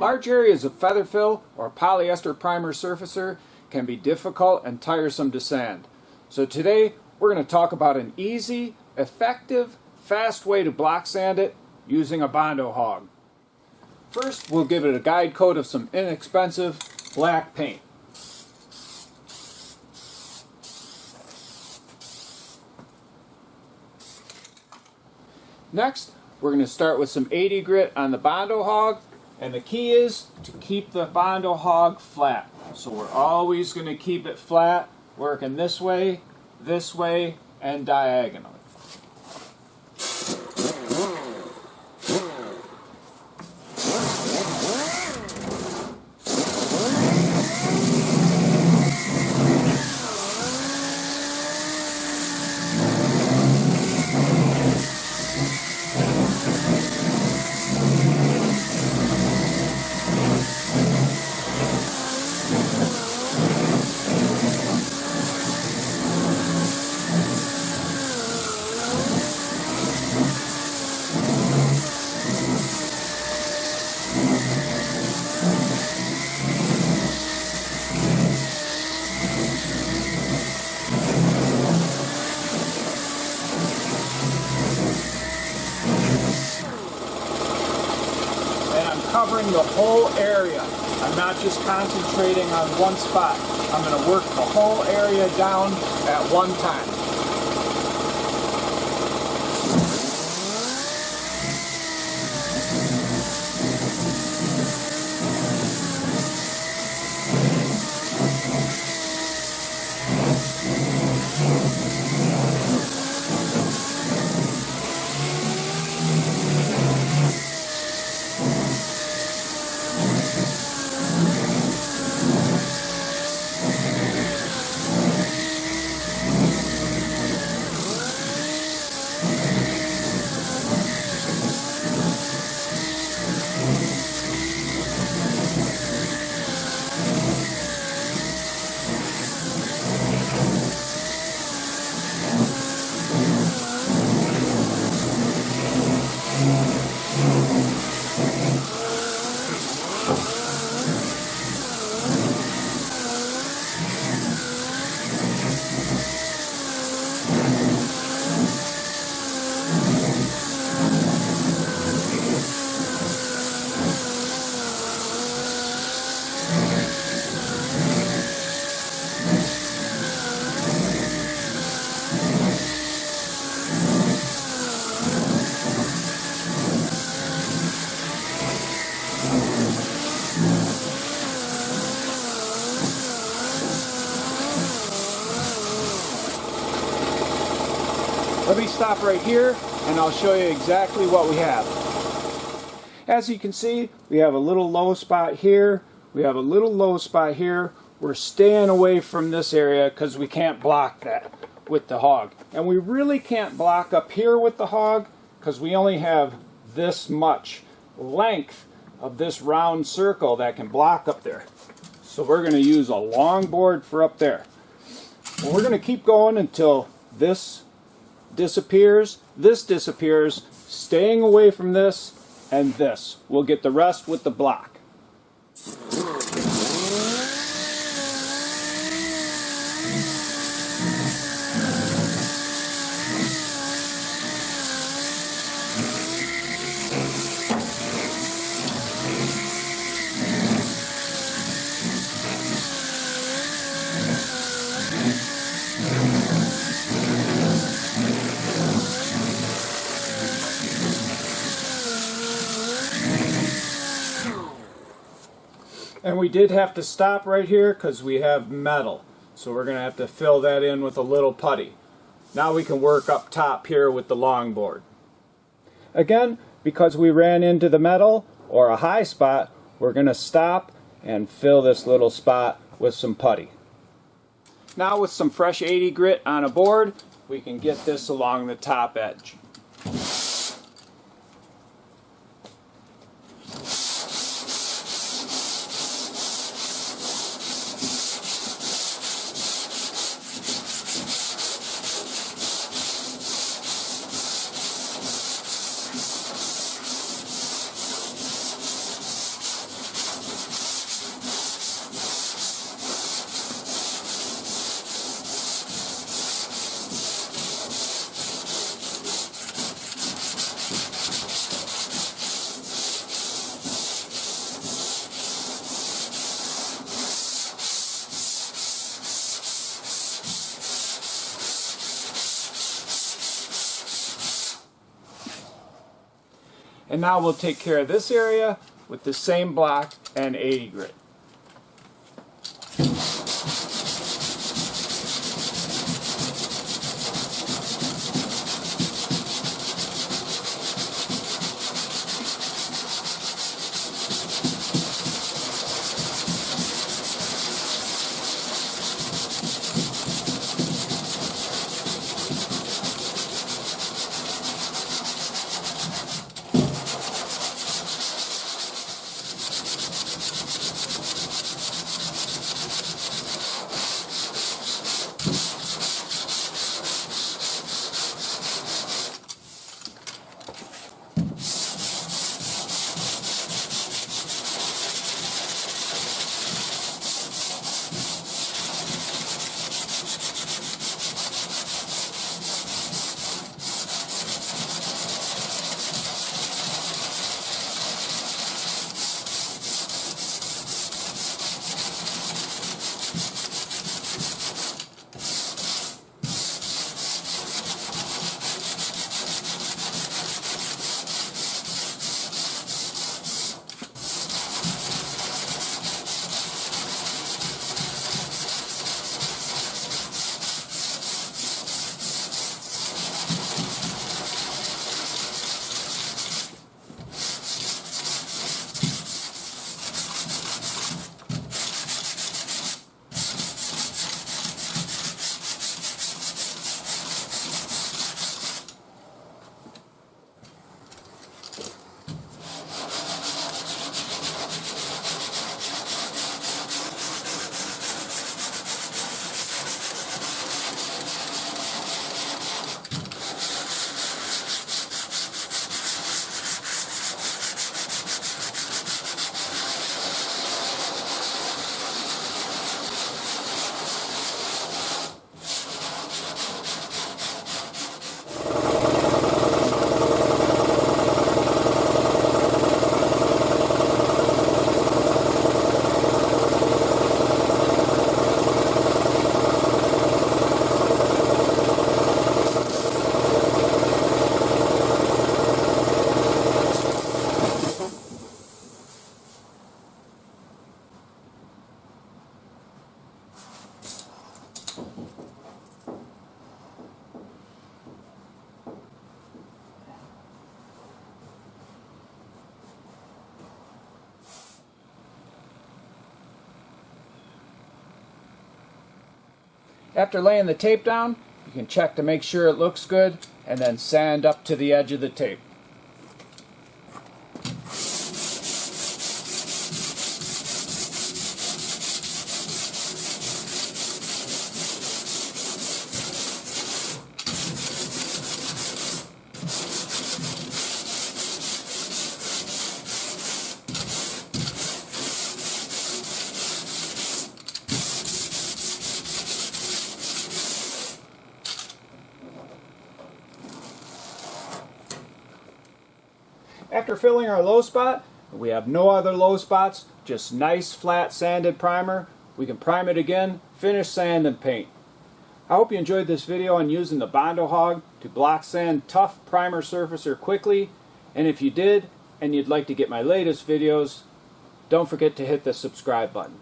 Large areas of feather fill or polyester primer surfacer can be difficult and tiresome to sand. So today we're going to talk about an easy, effective, fast way to block sand it using a Bondo Hog. First, we'll give it a guide coat of some inexpensive black paint. Next, we're going to start with some 80 grit on the Bondo Hog, and the key is to keep the Bondo Hog flat. So we're always going to keep it flat, working this way, and diagonally. Covering the whole area. I'm not just concentrating on one spot. I'm going to work the whole area down at one time. Let me stop right here and I'll show you exactly what we have. As you can see, we have a little low spot here, we have a little low spot here. We're staying away from this area because we can't block that with the hog. And we really can't block up here with the hog because we only have this much length of this round circle that can block up there. So we're going to use a long board for up there. And we're going to keep going until this disappears, staying away from this, and this. We'll get the rest with the block. And we did have to stop right here because we have metal. So we're going to have to fill that in with a little putty. Now we can work up top here with the longboard. Again, because we ran into the metal or a high spot, we're going to stop and fill this little spot with some putty. Now with some fresh 80 grit on a board, we can get this along the top edge. And now we'll take care of this area with the same block and 80 grit. After laying the tape down, you can check to make sure it looks good and then sand up to the edge of the tape. After filling our low spot, we have no other low spots, just nice flat sanded primer. We can prime it again, finish, sand, and paint. I hope you enjoyed this video on using the Bondo Hog to block sand tough primer surfacer quickly. And if you did, and you'd like to get my latest videos, don't forget to hit the subscribe button.